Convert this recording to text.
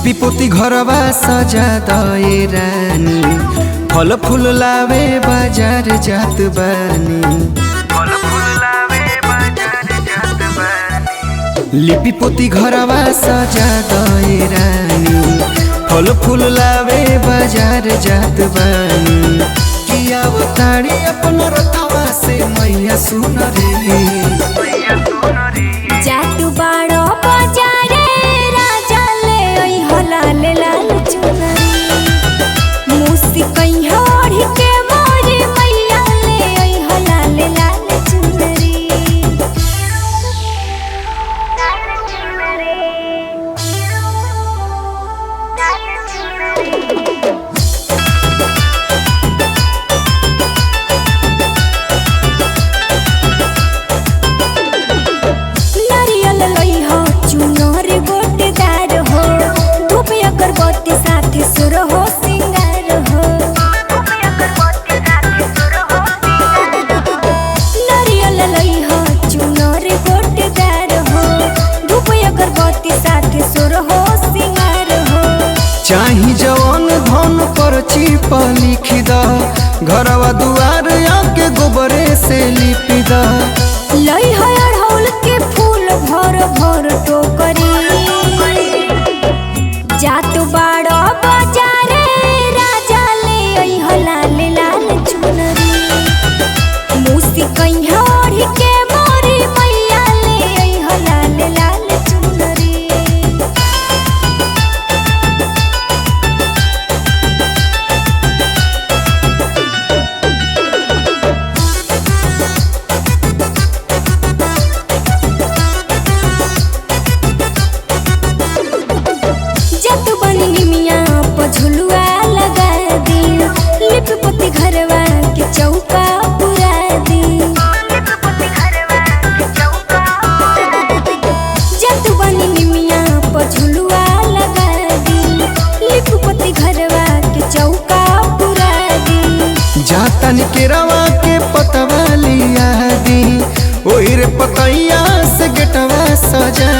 लिपि पोती घरवा सजा दए रानी, फल फूल लावे बाजार जात बानी। लिपि पोती घरवा सजा दए रानी, फल फूल लावे बाजार जात बानी। किया ताड़ी अपन रथवा से मैया सुन रे, जातु बाड़ो बाजारे राजा ले ओई हलाल लाल चुनरी। मुसी कहिया ओढ़ी के मोरी मैया ले ओई हलाल लाल चुनरी। नारियल लई हो चुनर गोटेदार हो, धूप अगरबत्ती साथे सुर हो सिंगार हो। नारियल लई हो चुनर गोटेदार हो, धूप अगरबत्ती साथे सुर हो सिंगार हो। चाही जवन धन पर चिप लिख द, घरवा दुआर आके गोबरे से लिपि द। लई हो अड़हुल के फूल भर भर टोकरी, जातु बाड़ो बाजारे राजा ले ओई हलाल लाल चुनरी। मुसी कहिया ओढ़ी के मोरी मैया ले ओई हलाल लाल चुनरी। जत बनी निमिया प झुलुआ लगा दी, लिप पोती घरवा के चौका पुरा दी। जत बनी निमिया प झुलुआ लगा दी, लिप पोती घरवा के चौका पुरा दी। जातन के रवा के पतवा लिया दी, ओही रे पतैया से गेटवा सजा